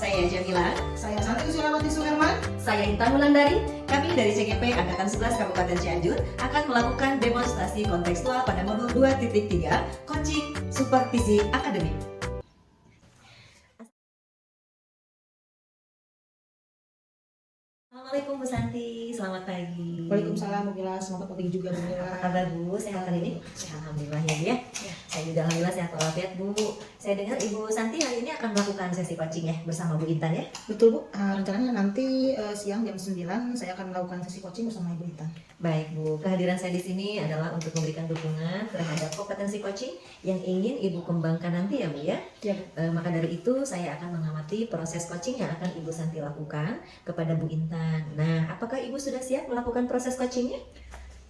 Saya Jamila. Saya Santi Sulawati Suherman. Saya Intan Wulandari. Kami dari CGP Angkatan 11 Kabupaten Cianjur akan melakukan demonstrasi kontekstual pada modul 2.3 Coaching Supervisi Akademik. Assalamualaikum Bu Santi, selamat pagi. Waalaikumsalam Bu Mila, selamat pagi juga Bu Mila. Apa kabar Bu? Sehat hari ini? Alhamdulillah ya Bu ya. Saya juga alhamdulillah sehat walafiat Bu. Saya dengar Ibu Santi hari ini akan melakukan sesi coaching ya bersama Bu Intan ya. Betul Bu, rencananya nanti siang jam 9 saya akan melakukan sesi coaching bersama Ibu Intan. Baik Bu, kehadiran saya di sini adalah untuk memberikan dukungan terhadap kompetensi coaching yang ingin Ibu kembangkan nanti ya Bu ya. Iya Bu. Maka dari itu saya akan mengamati proses coaching yang akan Ibu Santi lakukan kepada Bu Intan. Nah, apakah Ibu sudah siap melakukan proses coachingnya?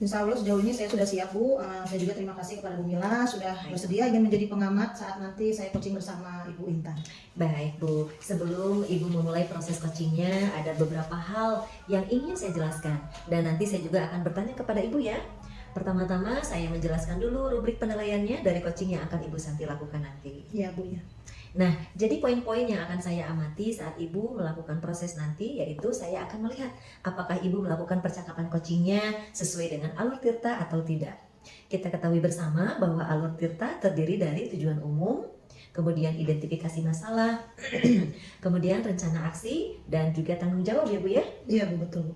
Insya Allah sejauh ini saya sudah siap Bu. Saya juga terima kasih kepada Bu Mila sudah bersedia ingin menjadi pengamat saat nanti saya coaching bersama Ibu Intan. Baik Bu, sebelum Ibu memulai proses coachingnya ada beberapa hal yang ingin saya jelaskan dan nanti saya juga akan bertanya kepada Ibu ya. Pertama-tama saya menjelaskan dulu rubrik penilaiannya dari coaching yang akan Ibu Santi lakukan nanti. Iya Bu ya. Nah, jadi poin-poin yang akan saya amati saat Ibu melakukan proses nanti yaitu saya akan melihat apakah Ibu melakukan percakapan coachingnya sesuai dengan alur tirta atau tidak. Kita ketahui bersama bahwa alur tirta terdiri dari tujuan umum, kemudian identifikasi masalah, kemudian rencana aksi, dan juga tanggung jawab ya Bu ya. Iya Bu, betul Bu.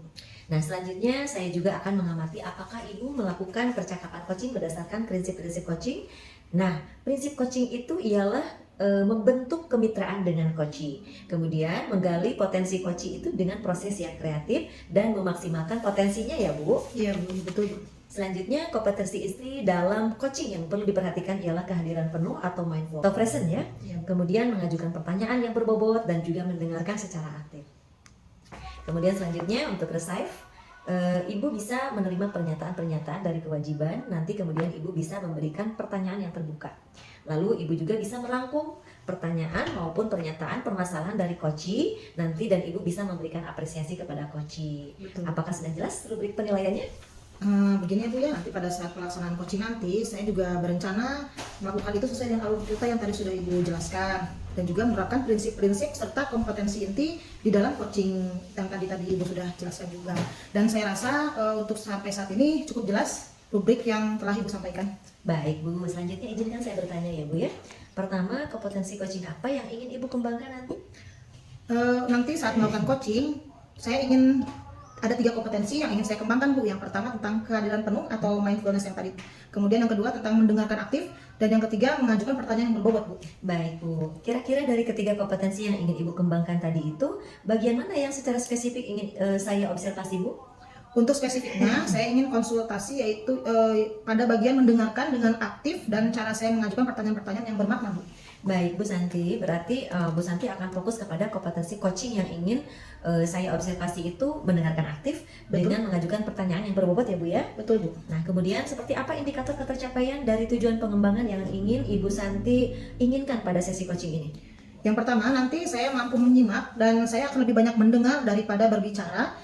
Nah, selanjutnya saya juga akan mengamati apakah Ibu melakukan percakapan coaching berdasarkan prinsip-prinsip coaching. Nah, prinsip coaching itu ialah membentuk kemitraan dengan coachee, kemudian menggali potensi coachee itu dengan proses yang kreatif dan memaksimalkan potensinya ya Bu. Iya Bu, betul Bu. Selanjutnya kompetensi istri dalam coaching yang perlu diperhatikan ialah kehadiran penuh atau mindful atau present ya. Iya, Bu. Kemudian mengajukan pertanyaan yang berbobot dan juga mendengarkan secara aktif. Kemudian selanjutnya untuk receive, Ibu bisa menerima pernyataan-pernyataan dari kewajiban, nanti kemudian Ibu bisa memberikan pertanyaan yang terbuka. Lalu Ibu juga bisa merangkum pertanyaan maupun pernyataan permasalahan dari coachee nanti dan Ibu bisa memberikan apresiasi kepada coachee. Betul. Apakah sudah jelas rubrik penilaiannya? Begini ya Bu ya, nanti pada saat pelaksanaan coaching nanti saya juga berencana melakukan itu sesuai dengan alur cerita yang tadi sudah Ibu jelaskan dan juga menerapkan prinsip-prinsip serta kompetensi inti di dalam coaching yang tadi Ibu sudah jelaskan juga. Dan saya rasa untuk sampai saat ini cukup jelas rubrik yang telah Ibu sampaikan. Baik Bu, selanjutnya izinkan saya bertanya ya Bu ya. Pertama, kompetensi coaching apa yang ingin Ibu kembangkan nanti? Nanti saat melakukan coaching saya ingin ada 3 kompetensi yang ingin saya kembangkan Bu. Yang pertama tentang kehadiran penuh atau mindfulness yang tadi. Kemudian yang kedua tentang mendengarkan aktif. Dan yang ketiga mengajukan pertanyaan yang berbobot Bu. Baik Bu, kira-kira dari ketiga kompetensi yang ingin Ibu kembangkan tadi itu, bagian mana yang secara spesifik ingin saya observasi Bu? Untuk spesifiknya saya ingin konsultasi yaitu pada bagian mendengarkan dengan aktif dan cara saya mengajukan pertanyaan-pertanyaan yang bermakna Bu. Baik Bu Santi, berarti Bu Santi akan fokus kepada kompetensi coaching yang ingin saya observasi itu mendengarkan aktif. Betul. Dengan mengajukan pertanyaan yang berbobot ya Bu ya. Betul Bu. Nah kemudian seperti apa indikator ketercapaian dari tujuan pengembangan yang ingin Ibu Santi inginkan pada sesi coaching ini? Yang pertama nanti saya mampu menyimak dan saya akan lebih banyak mendengar daripada berbicara,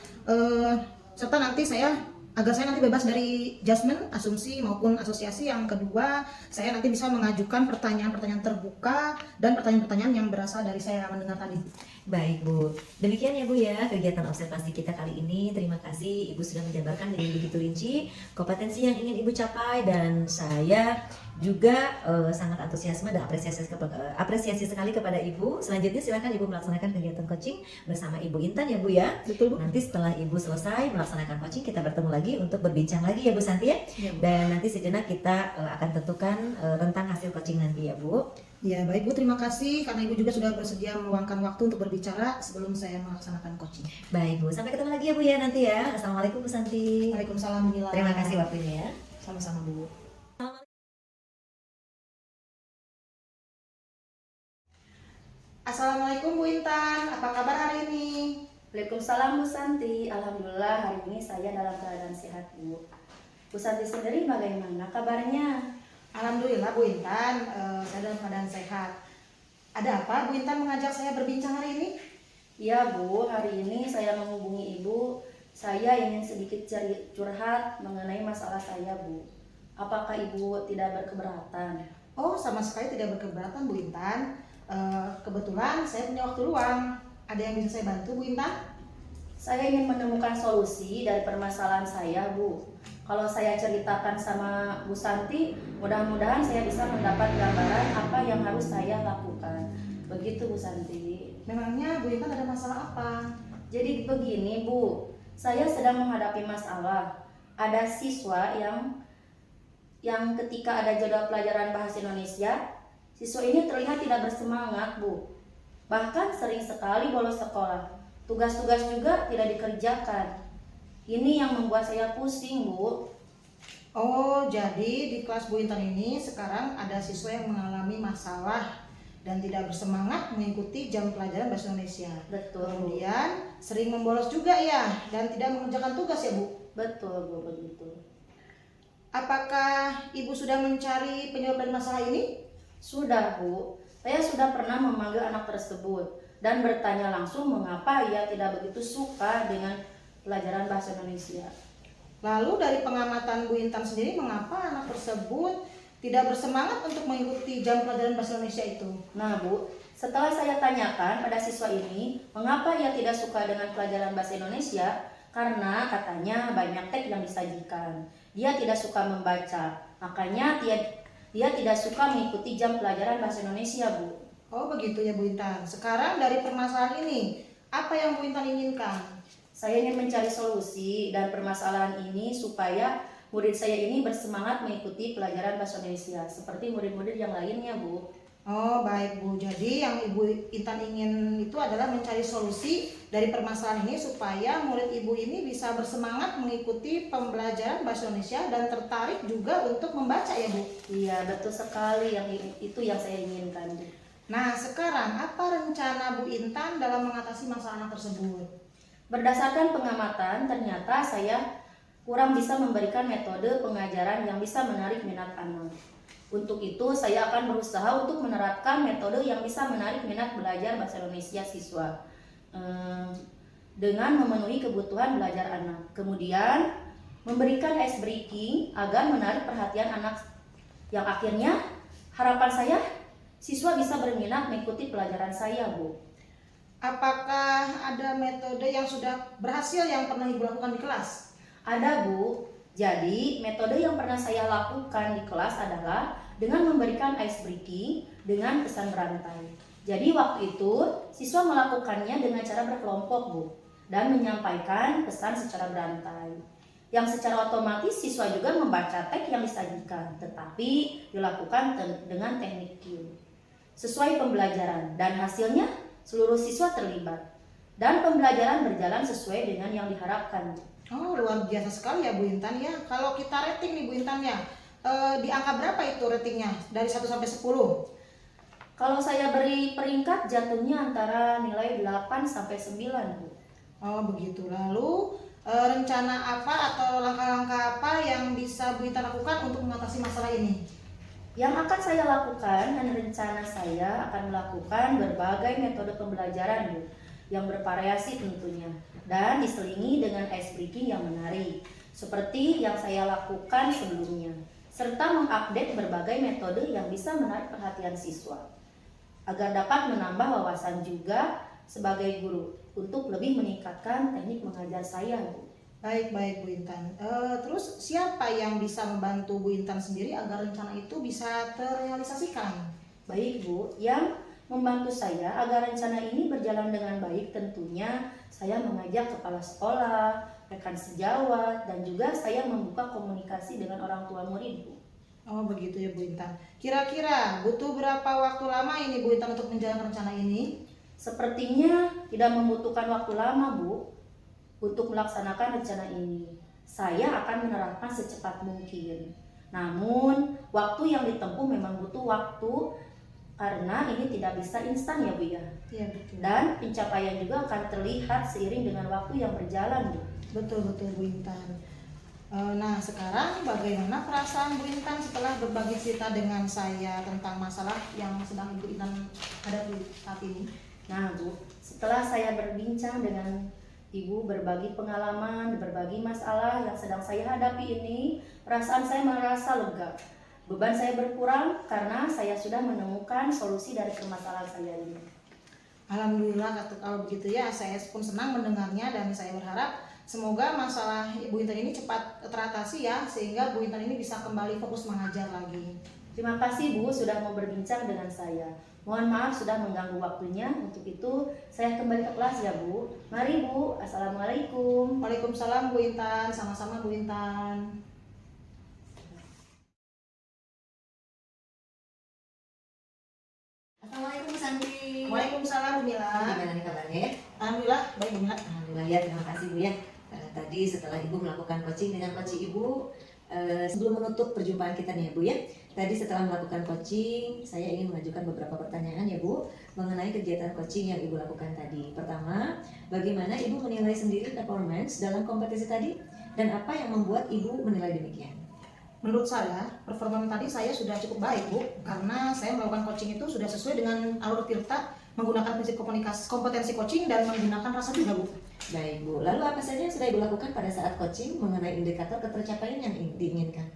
serta nanti agar saya nanti bebas dari judgement, asumsi maupun asosiasi. Yang kedua, saya nanti bisa mengajukan pertanyaan-pertanyaan terbuka dan pertanyaan-pertanyaan yang berasal dari saya mendengar tadi. Baik Bu, demikian ya Bu ya kegiatan observasi kita kali ini. Terima kasih Ibu sudah menjabarkan dengan begitu rinci kompetensi yang ingin Ibu capai dan saya juga sangat antusiasme dan apresiasi sekali kepada Ibu. Selanjutnya silakan Ibu melaksanakan kegiatan coaching bersama Ibu Intan ya Bu ya. Betul Bu. Nanti setelah Ibu selesai melaksanakan coaching kita bertemu lagi untuk berbincang lagi ya Bu Santi ya. Ya, Bu. Dan nanti sejenak kita akan tentukan rentang hasil coaching nanti ya Bu. Ya baik Bu, terima kasih karena Ibu juga sudah bersedia meluangkan waktu untuk berbicara sebelum saya melaksanakan coaching. Baik Bu, sampai ketemu lagi ya Bu ya nanti ya. Assalamualaikum Bu Santi. Waalaikumsalam Bu Mila. Terima kasih waktunya ya. Sama-sama Bu. Assalamualaikum Bu Intan, apa kabar hari ini? Waalaikumsalam Bu Santi, alhamdulillah hari ini saya dalam keadaan sehat Bu. Bu Santi sendiri bagaimana kabarnya? Alhamdulillah Bu Intan, saya dalam keadaan sehat. Ada apa Bu Intan mengajak saya berbincang hari ini? Iya Bu, hari ini saya menghubungi Ibu. Saya ingin sedikit curhat mengenai masalah saya Bu. Apakah Ibu tidak berkeberatan? Oh, sama sekali tidak berkeberatan Bu Intan. Kebetulan saya punya waktu luang. Ada yang bisa saya bantu, Bu Intan? Saya ingin menemukan solusi dari permasalahan saya, Bu. Kalau saya ceritakan sama Bu Santi, mudah-mudahan saya bisa mendapat gambaran apa yang harus saya lakukan. Begitu, Bu Santi. Memangnya Bu Intan ada masalah apa? Jadi begini, Bu. Saya sedang menghadapi masalah. Ada siswa yang ketika ada jadwal pelajaran bahasa Indonesia, siswa ini terlihat tidak bersemangat, Bu. Bahkan sering sekali bolos sekolah. Tugas-tugas juga tidak dikerjakan. Ini yang membuat saya pusing, Bu. Oh, jadi di kelas Bu Intan ini sekarang ada siswa yang mengalami masalah dan tidak bersemangat mengikuti jam pelajaran bahasa Indonesia. Betul, Bu. Kemudian sering membolos juga ya dan tidak mengerjakan tugas ya, Bu. Betul, Bu, begitu. Apakah Ibu sudah mencari penyebab dari masalah ini? Sudah, Bu. Saya sudah pernah memanggil anak tersebut dan bertanya langsung mengapa ia tidak begitu suka dengan pelajaran bahasa Indonesia. Lalu dari pengamatan Bu Intan sendiri, mengapa anak tersebut tidak bersemangat untuk mengikuti jam pelajaran bahasa Indonesia itu? Nah, Bu, setelah saya tanyakan pada siswa ini mengapa ia tidak suka dengan pelajaran bahasa Indonesia, karena katanya banyak teks yang disajikan. Dia tidak suka membaca, makanya dia tidak suka mengikuti jam pelajaran bahasa Indonesia, Bu. Oh begitu ya Bu Intan. Sekarang dari permasalahan ini, apa yang Bu Intan inginkan? Saya ingin mencari solusi dan permasalahan ini supaya murid saya ini bersemangat mengikuti pelajaran bahasa Indonesia seperti murid-murid yang lainnya, Bu. Oh baik Bu, jadi yang Ibu Intan ingin itu adalah mencari solusi dari permasalahan ini supaya murid Ibu ini bisa bersemangat mengikuti pembelajaran bahasa Indonesia dan tertarik juga untuk membaca ya Bu. Iya, betul sekali, itu yang saya inginkan, Bu. Nah sekarang apa rencana Bu Intan dalam mengatasi masalah anak tersebut? Berdasarkan pengamatan, ternyata saya kurang bisa memberikan metode pengajaran yang bisa menarik minat anak. Untuk itu, saya akan berusaha untuk menerapkan metode yang bisa menarik minat belajar bahasa Indonesia siswa dengan memenuhi kebutuhan belajar anak. Kemudian, memberikan ice breaking agar menarik perhatian anak, yang akhirnya harapan saya siswa bisa berminat mengikuti pelajaran saya, Bu. Apakah ada metode yang sudah berhasil yang pernah Ibu lakukan di kelas? Ada, Bu. Jadi, metode yang pernah saya lakukan di kelas adalah dengan memberikan ice breaking dengan pesan berantai. Jadi, waktu itu siswa melakukannya dengan cara berkelompok, Bu, dan menyampaikan pesan secara berantai. Yang secara otomatis siswa juga membaca teks yang disajikan, tetapi dilakukan dengan teknik Q. Sesuai pembelajaran dan hasilnya seluruh siswa terlibat dan pembelajaran berjalan sesuai dengan yang diharapkan. Oh luar biasa sekali ya Bu Intan ya. Kalau kita rating nih Bu Intan ya, di angka berapa itu ratingnya dari 1 sampai 10? Kalau saya beri peringkat jatuhnya antara nilai 8 sampai 9, Bu. Oh begitu. Lalu rencana apa atau langkah-langkah apa yang bisa Bu Intan lakukan untuk mengatasi masalah ini? Yang akan saya lakukan dan rencana saya akan melakukan berbagai metode pembelajaran, Bu, yang bervariasi tentunya dan diselingi dengan ice breaking yang menarik seperti yang saya lakukan sebelumnya, serta mengupdate berbagai metode yang bisa menarik perhatian siswa agar dapat menambah wawasan juga sebagai guru untuk lebih meningkatkan teknik mengajar saya, Bu. Baik Bu Intan. Terus siapa yang bisa membantu Bu Intan sendiri agar rencana itu bisa terrealisasikan? Baik, Bu, yang membantu saya agar rencana ini berjalan dengan baik tentunya saya mengajak kepala sekolah, rekan sejawat, dan juga saya membuka komunikasi dengan orang tua murid, Bu. Oh begitu ya Bu Intan. Kira-kira butuh berapa waktu lama ini Bu Intan untuk menjalankan rencana ini? Sepertinya tidak membutuhkan waktu lama, Bu, untuk melaksanakan rencana ini. Saya akan menerapkan secepat mungkin. Namun, waktu yang ditempuh memang butuh waktu karena ini tidak bisa instan ya, Bu ya. Iya betul. Dan pencapaian juga akan terlihat seiring dengan waktu yang berjalan, Bu. Betul Bu Intan. Nah sekarang bagaimana perasaan Bu Intan setelah berbagi cerita dengan saya tentang masalah yang sedang Ibu Intan hadapi saat ini? Nah, Bu, setelah saya berbincang dengan Ibu, berbagi pengalaman, berbagi masalah yang sedang saya hadapi ini, perasaan saya merasa lega Beban saya berkurang karena saya sudah menemukan solusi dari permasalahan saya ini. Alhamdulillah kalau begitu ya, saya pun senang mendengarnya dan saya berharap semoga masalah Bu Intan ini cepat teratasi ya, sehingga Bu Intan ini bisa kembali fokus mengajar lagi. Terima kasih Bu sudah mau berbincang dengan saya. Mohon maaf sudah mengganggu waktunya. Untuk itu saya kembali ke kelas ya Bu. Mari Bu. Assalamualaikum. Waalaikumsalam Bu Intan, sama-sama Bu Intan. Assalamualaikum Bu Santi. Waalaikumsalam Bu Mila. Gimana nih kabarnya ya? Alhamdulillah baik Bu Mila. Alhamdulillah ya, terima kasih Bu ya. Tadi setelah Ibu melakukan coaching dengan coach Ibu, sebelum menutup perjumpaan kita nih ya Bu ya. Tadi setelah melakukan coaching, saya ingin mengajukan beberapa pertanyaan ya Bu mengenai kegiatan coaching yang Ibu lakukan tadi. Pertama, bagaimana Ibu menilai sendiri performance dalam kompetisi tadi dan apa yang membuat Ibu menilai demikian? Menurut saya, performa tadi saya sudah cukup baik Bu, karena saya melakukan coaching itu sudah sesuai dengan alur Tirta, menggunakan prinsip komunikasi, kompetensi coaching dan menggunakan rasa juga Bu. Baik Bu, lalu apa saja yang sudah Ibu lakukan pada saat coaching mengenai indikator ketercapaian yang diinginkan?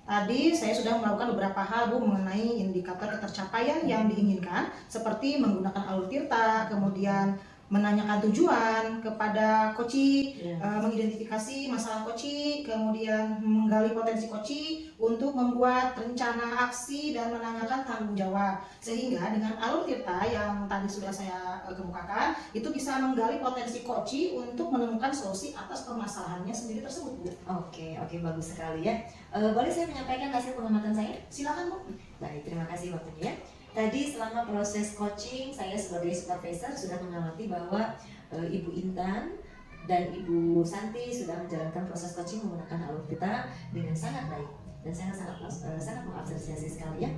Tadi saya sudah melakukan beberapa hal Bu mengenai indikator ketercapaian yang diinginkan, seperti menggunakan alur Tirta, kemudian menanyakan tujuan kepada coach, mengidentifikasi masalah coach, kemudian menggali potensi coach untuk membuat rencana aksi dan menanyakan tanggung jawab. Sehingga dengan alur Tirta yang tadi sudah saya kemukakan, itu bisa menggali potensi coach untuk menemukan solusi atas permasalahannya sendiri tersebut Bu. Oke, bagus sekali ya. Boleh saya menyampaikan hasil pengamatan saya? Silakan Bu. Baik, terima kasih waktunya. Tadi selama proses coaching, saya sebagai supervisor sudah mengamati bahwa Ibu Intan dan Ibu Santi sudah menjalankan proses coaching menggunakan alur kita dengan sangat baik. Dan saya sangat mengapresiasi sekali ya.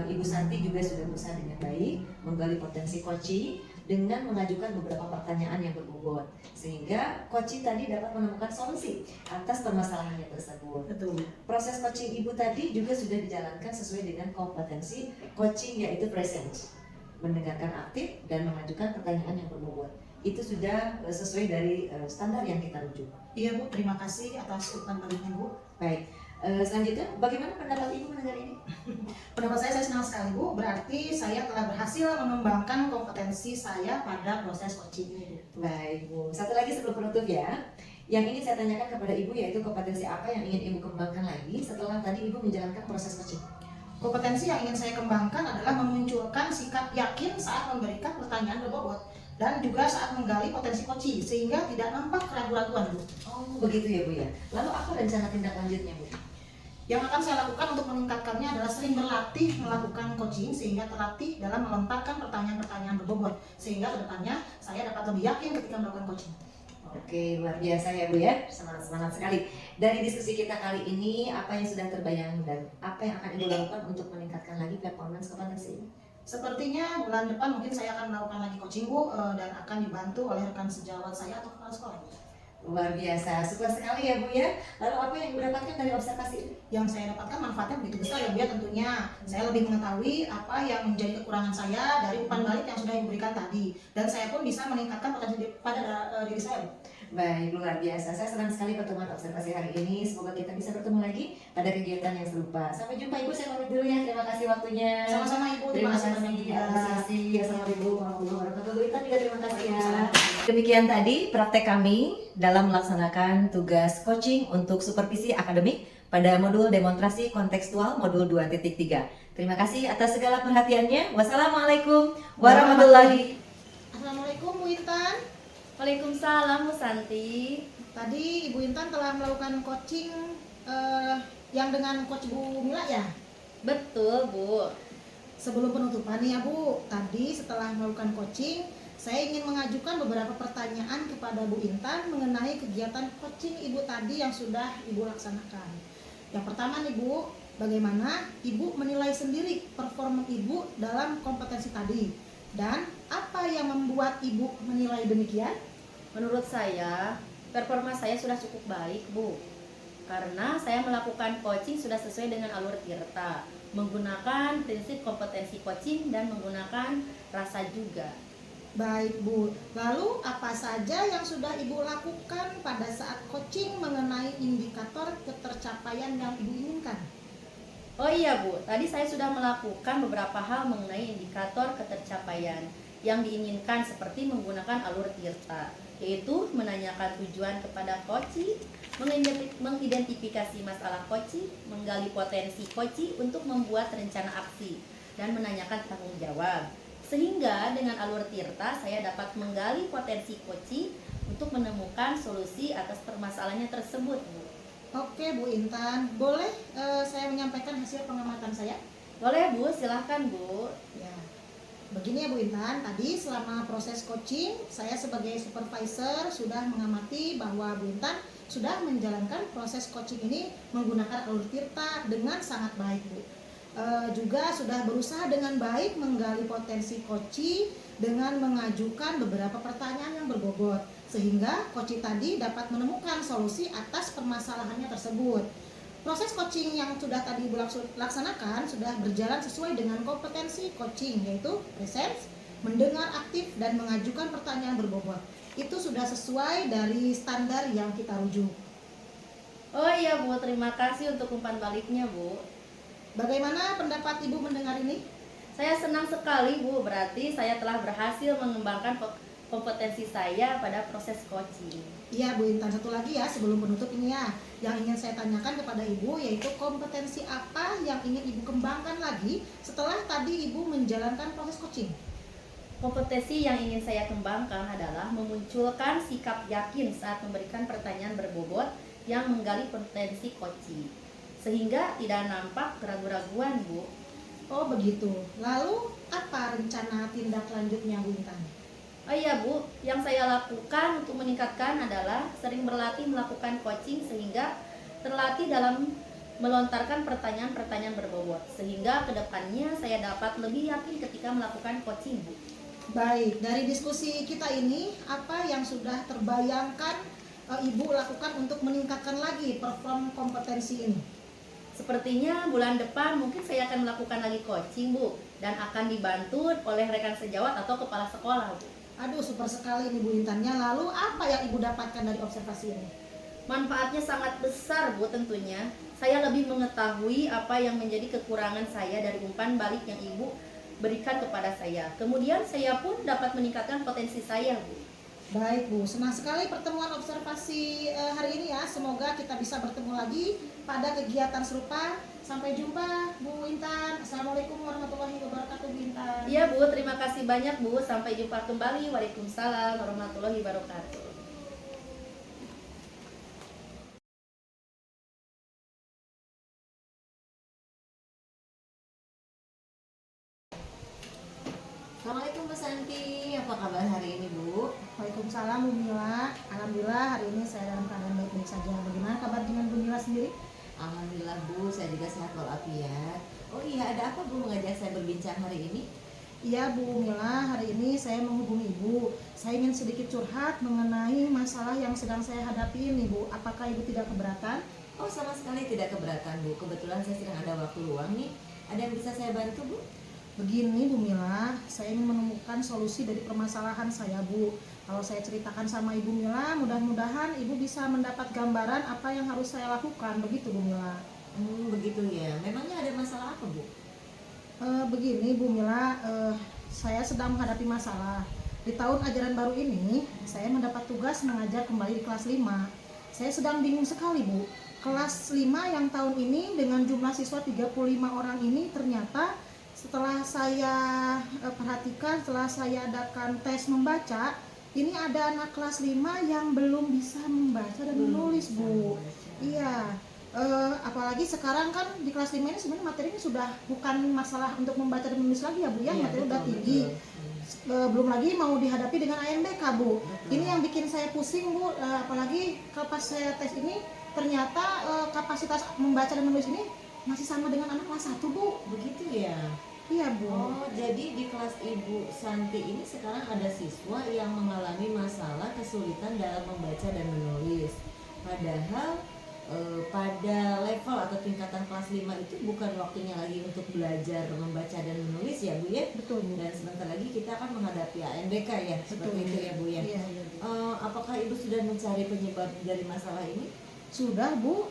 Ibu Santi juga sudah berusaha dengan baik menggali potensi coaching dengan mengajukan beberapa pertanyaan yang berbobot, sehingga coaching tadi dapat menemukan solusi atas permasalahannya tersebut. Betul. Proses coaching Ibu tadi juga sudah dijalankan sesuai dengan kompetensi coaching, yaitu presence, mendengarkan aktif dan mengajukan pertanyaan yang berbobot. Itu sudah sesuai dari standar yang kita rujuk. Iya Bu, terima kasih atas urutan baliknya Bu. Baik, selanjutnya bagaimana pendapat Ibu mendengar ini? Pendapat saya senang sekali Bu, berarti saya telah berhasil mengembangkan kompetensi saya pada proses coaching ini Bu. Baik Bu, satu lagi sebelum penutup ya. Yang ingin saya tanyakan kepada Ibu yaitu kompetensi apa yang ingin Ibu kembangkan lagi setelah tadi Ibu menjalankan proses coaching? Kompetensi yang ingin saya kembangkan adalah memunculkan sikap yakin saat memberikan pertanyaan berbobot dan juga saat menggali potensi coaching sehingga tidak nampak keraguan-raguan Bu. Oh begitu ya Bu ya. Lalu apa rencana tindak lanjutnya Bu? Yang akan saya lakukan untuk meningkatkannya adalah sering berlatih melakukan coaching sehingga terlatih dalam melontarkan pertanyaan-pertanyaan berbobot sehingga kedepannya saya dapat lebih yakin ketika melakukan coaching. Oke, luar biasa ya Bu ya, semangat sekali. Dari diskusi kita kali ini, apa yang sudah terbayang dan apa yang akan Ibu lakukan untuk meningkatkan lagi performance kompetensi ini? Sepertinya bulan depan mungkin saya akan melakukan lagi coaching Bu dan akan dibantu oleh rekan sejawat saya atau kepala sekolah. Luar biasa, sukses sekali ya Bu ya. Lalu apa yang Ibu dapatkan dari observasi ini? Yang saya dapatkan manfaatnya begitu besar ya Bu ya tentunya. Saya lebih mengetahui apa yang menjadi kekurangan saya dari umpan balik yang sudah diberikan tadi. Dan saya pun bisa meningkatkan potensi pada diri saya Bu. Baik, luar biasa. Saya senang sekali pertemuan observasi hari ini. Semoga kita bisa bertemu lagi pada kegiatan yang serupa. Sampai jumpa Ibu, saya pamit dulu ya. Terima kasih waktunya. Sama-sama Ibu, Terima kasih. Apresiasi. Assalamualaikum warahmatullahi wabarakatuh. Kita juga terima kasih ya. Demikian tadi praktek kami dalam melaksanakan tugas coaching untuk supervisi akademik pada modul demonstrasi kontekstual modul 2.3. Terima kasih atas segala perhatiannya. Wassalamualaikum warahmatullahi. Assalamualaikum Bu Intan. Waalaikumsalam Bu Santi. Tadi Ibu Intan telah melakukan coaching yang dengan coach Bu Mila ya? Betul Bu. Sebelum penutupan nih ya Bu, tadi setelah melakukan coaching, saya ingin mengajukan beberapa pertanyaan kepada Bu Intan mengenai kegiatan coaching Ibu tadi yang sudah Ibu laksanakan. Yang pertama nih Bu, bagaimana Ibu menilai sendiri performa Ibu dalam kompetensi tadi? Dan apa yang membuat Ibu menilai demikian? Menurut saya, performa saya sudah cukup baik Bu. Karena saya melakukan coaching sudah sesuai dengan alur Tirta, menggunakan prinsip kompetensi coaching dan menggunakan rasa juga. Baik Bu, lalu apa saja yang sudah Ibu lakukan pada saat coaching mengenai indikator ketercapaian yang Ibu inginkan? Oh iya Bu, tadi saya sudah melakukan beberapa hal mengenai indikator ketercapaian yang diinginkan seperti menggunakan alur tirta, yaitu menanyakan tujuan kepada koci, mengidentifikasi masalah koci, menggali potensi koci untuk membuat rencana aksi, dan menanyakan tanggung jawab. Sehingga dengan alur tirta saya dapat menggali potensi koci untuk menemukan solusi atas permasalahannya tersebut Bu. Oke Bu Intan, boleh saya menyampaikan hasil pengamatan saya? Boleh Bu, silahkan Bu. Ya, begini ya Bu Intan, tadi selama proses coaching, saya sebagai supervisor sudah mengamati bahwa Bu Intan sudah menjalankan proses coaching ini menggunakan alur tirta dengan sangat baik Bu. Juga sudah berusaha dengan baik menggali potensi coaching dengan mengajukan beberapa pertanyaan yang berbobot, sehingga coaching tadi dapat menemukan solusi atas permasalahannya tersebut. Proses coaching yang sudah tadi Ibu laksanakan sudah berjalan sesuai dengan kompetensi coaching, yaitu presence, mendengar aktif, dan mengajukan pertanyaan berbobot. Itu sudah sesuai dari standar yang kita rujuk. Oh iya Bu, terima kasih untuk umpan baliknya Bu. Bagaimana pendapat Ibu mendengar ini? Saya senang sekali Bu, berarti saya telah berhasil mengembangkan kompetensi saya pada proses coaching. Iya Bu Intan, satu lagi ya sebelum penutup ini ya, yang ingin saya tanyakan kepada Ibu yaitu kompetensi apa yang ingin Ibu kembangkan lagi setelah tadi Ibu menjalankan proses coaching? Kompetensi yang ingin saya kembangkan adalah memunculkan sikap yakin saat memberikan pertanyaan berbobot yang menggali potensi coaching, sehingga tidak nampak keraguan-raguan Bu. Oh begitu, lalu apa rencana tindak lanjutnya Bu Intan? Oh iya Bu, yang saya lakukan untuk meningkatkan adalah sering berlatih melakukan coaching sehingga terlatih dalam melontarkan pertanyaan-pertanyaan berbobot, sehingga kedepannya saya dapat lebih yakin ketika melakukan coaching Bu. Baik, dari diskusi kita ini apa yang sudah terbayangkan Ibu lakukan untuk meningkatkan lagi perform kompetensi ini? Sepertinya bulan depan mungkin saya akan melakukan lagi coaching Bu, dan akan dibantu oleh rekan sejawat atau kepala sekolah Bu. Aduh super sekali nih Bu Intannya, lalu apa yang Ibu dapatkan dari observasi ini? Manfaatnya sangat besar Bu tentunya. Saya lebih mengetahui apa yang menjadi kekurangan saya dari umpan balik yang Ibu berikan kepada saya. Kemudian saya pun dapat meningkatkan potensi saya Bu. Baik Bu, senang sekali pertemuan observasi hari ini ya. Semoga kita bisa bertemu lagi pada kegiatan serupa. Sampai jumpa Bu Intan. Assalamualaikum warahmatullahi wabarakatuh Bu Intan. Iya Bu, terima kasih banyak Bu. Sampai jumpa kembali. Waalaikumsalam warahmatullahi wabarakatuh. Assalamualaikum Bu Santi, apa kabar hari ini Bu? Waalaikumsalam Bu Mila. Alhamdulillah hari ini saya dalam keadaan baik-baik saja. Bagaimana kabar dengan Bu Mila sendiri? Alhamdulillah Bu, saya juga sehat walafiat. Oh iya, ada apa Bu mengajak saya berbincang hari ini? Iya Bu Mila, hari ini saya menghubungi Ibu. Saya ingin sedikit curhat mengenai masalah yang sedang saya hadapi ini Bu. Apakah Ibu tidak keberatan? Oh sama sekali tidak keberatan Bu, kebetulan saya sedang ada waktu luang nih. Ada yang bisa saya bantu Bu? Begini Bu Mila, saya ingin menemukan solusi dari permasalahan saya Bu. Kalau saya ceritakan sama Ibu Mila, mudah-mudahan Ibu bisa mendapat gambaran apa yang harus saya lakukan. Begitu Bu Mila. Begitu ya. Memangnya ada masalah apa Bu? Begini Bu Mila, saya sedang menghadapi masalah. Di tahun ajaran baru ini, saya mendapat tugas mengajar kembali di kelas 5. Saya sedang bingung sekali Bu. Kelas 5 yang tahun ini dengan jumlah siswa 35 orang ini ternyata setelah saya perhatikan, setelah saya adakan tes membaca, ini ada anak kelas 5 yang belum bisa membaca dan menulis Bu. Iya, apalagi sekarang kan di kelas 5 ini sebenarnya materinya sudah bukan masalah untuk membaca dan menulis lagi ya Bu ya, materi udah tinggi. Belum lagi mau dihadapi dengan ANBK Bu. Ini yang bikin saya pusing Bu, apalagi pas saya tes ini ternyata kapasitas membaca dan menulis ini masih sama dengan anak kelas 1 Bu. Begitu ya. Iya Bu. Oh, jadi di kelas Ibu Santi ini sekarang ada siswa yang mengalami masalah kesulitan dalam membaca dan menulis. Padahal pada level atau tingkatan kelas 5 itu bukan waktunya lagi untuk belajar membaca dan menulis ya Bu ya. Betul Bu. Dan sebentar lagi kita akan menghadapi ANBK ya, seperti itu ya Bu ya. Iya, iya, Bu. Apakah Ibu sudah mencari penyebab dari masalah ini? Sudah Bu.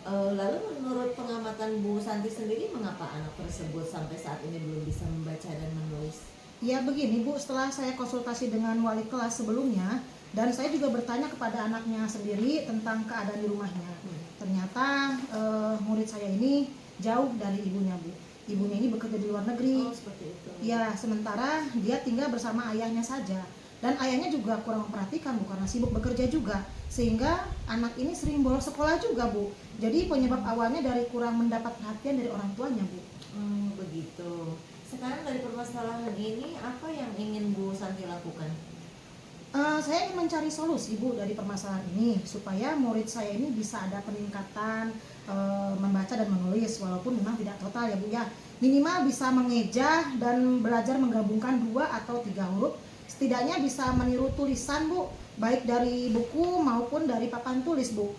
Lalu menurut pengamatan Bu Santi sendiri, mengapa anak tersebut sampai saat ini belum bisa membaca dan menulis? Ya begini Bu, setelah saya konsultasi dengan wali kelas sebelumnya dan saya juga bertanya kepada anaknya sendiri tentang keadaan di rumahnya. Ternyata murid saya ini jauh dari ibunya Bu. Ibunya ini bekerja di luar negeri. Oh, seperti itu. Ya, sementara dia tinggal bersama ayahnya saja. Dan ayahnya juga kurang memperhatikan Bu karena sibuk bekerja juga. Sehingga anak ini sering bolos sekolah juga Bu. Jadi penyebab awalnya dari kurang mendapat perhatian dari orang tuanya Bu. Begitu. Sekarang dari permasalahan ini, apa yang ingin Bu Santi lakukan? Saya ingin mencari solusi Bu dari permasalahan ini supaya murid saya ini bisa ada peningkatan membaca dan menulis walaupun memang tidak total ya Bu ya. Minimal bisa mengeja dan belajar menggabungkan 2 atau 3 huruf. Setidaknya bisa meniru tulisan Bu, baik dari buku maupun dari papan tulis Bu.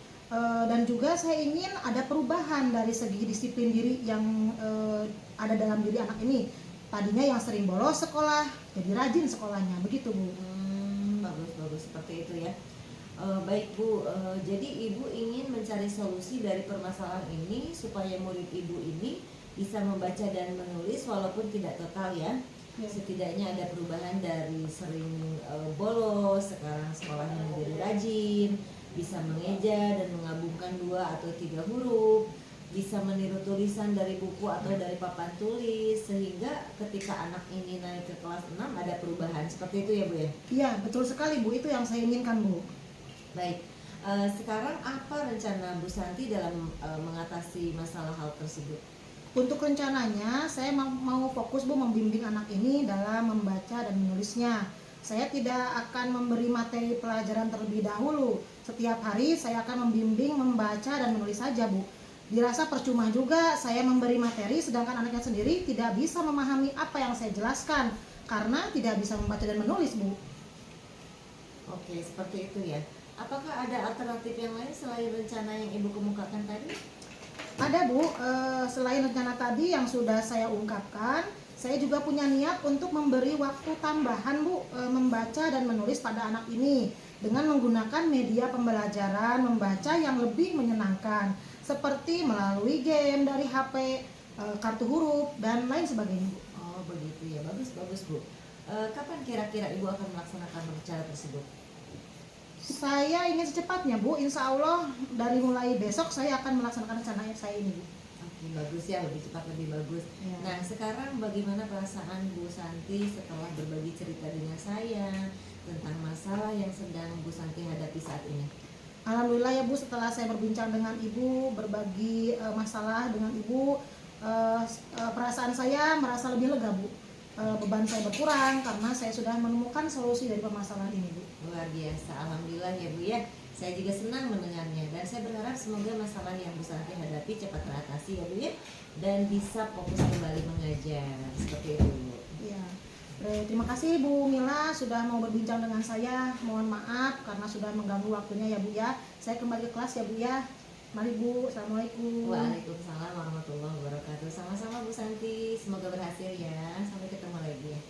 Dan juga saya ingin ada perubahan dari segi disiplin diri yang ada dalam diri anak ini. Tadinya yang sering bolos sekolah jadi rajin sekolahnya, begitu Bu. Bagus seperti itu ya. Baik Bu, jadi Ibu ingin mencari solusi dari permasalahan ini supaya murid Ibu ini bisa membaca dan menulis walaupun tidak total ya. Ya. Setidaknya ada perubahan dari sering bolos, sekarang sekolahnya menjadi rajin, bisa mengeja dan menggabungkan 2 atau 3 huruf, bisa meniru tulisan dari buku atau dari papan tulis, sehingga ketika anak ini naik ke kelas 6 ada perubahan. Seperti itu ya Bu ya? Iya, betul sekali Bu, itu yang saya inginkan Bu. Baik, sekarang apa rencana Bu Santi dalam mengatasi masalah hal tersebut? Untuk rencananya, saya mau fokus Bu membimbing anak ini dalam membaca dan menulisnya. Saya tidak akan memberi materi pelajaran terlebih dahulu. Setiap hari saya akan membimbing membaca dan menulis saja Bu. Dirasa percuma juga saya memberi materi sedangkan anaknya sendiri tidak bisa memahami apa yang saya jelaskan karena tidak bisa membaca dan menulis Bu. Oke, seperti itu ya. Apakah ada alternatif yang lain selain rencana yang Ibu kemukakan tadi? Ada Bu, selain rencana tadi yang sudah saya ungkapkan, saya juga punya niat untuk memberi waktu tambahan Bu membaca dan menulis pada anak ini dengan menggunakan media pembelajaran membaca yang lebih menyenangkan seperti melalui game dari HP, kartu huruf dan lain sebagainya Bu. Oh begitu ya, bagus Bu. Kapan kira-kira Ibu akan melaksanakan rencana tersebut? Saya ingin secepatnya Bu, insya Allah dari mulai besok saya akan melaksanakan rencana saya ini Bu. Oke, bagus ya, lebih cepat lebih bagus. Ya. Nah, sekarang bagaimana perasaan Bu Santi setelah berbagi cerita dengan saya tentang masalah yang sedang Bu Santi hadapi saat ini? Alhamdulillah ya Bu, setelah saya berbincang dengan Ibu, berbagi masalah dengan Ibu, perasaan saya merasa lebih lega Bu. Beban saya berkurang karena saya sudah menemukan solusi dari permasalahan ini Bu. Luar biasa, alhamdulillah ya Bu ya. Saya juga senang mendengarnya dan saya berharap semoga masalah yang Bu Santi hadapi cepat teratasi ya Bu ya, dan bisa fokus kembali mengajar seperti itu Bu. Ya. Terima kasih Bu Mila sudah mau berbincang dengan saya. Mohon maaf karena sudah mengganggu waktunya ya Bu ya. Saya kembali ke kelas ya Bu ya. Mari Bu, Assalamualaikum. Waalaikumsalam warahmatullahi wabarakatuh. Sama-sama Bu Santi, semoga berhasil ya. Sampai ketemu lagi ya.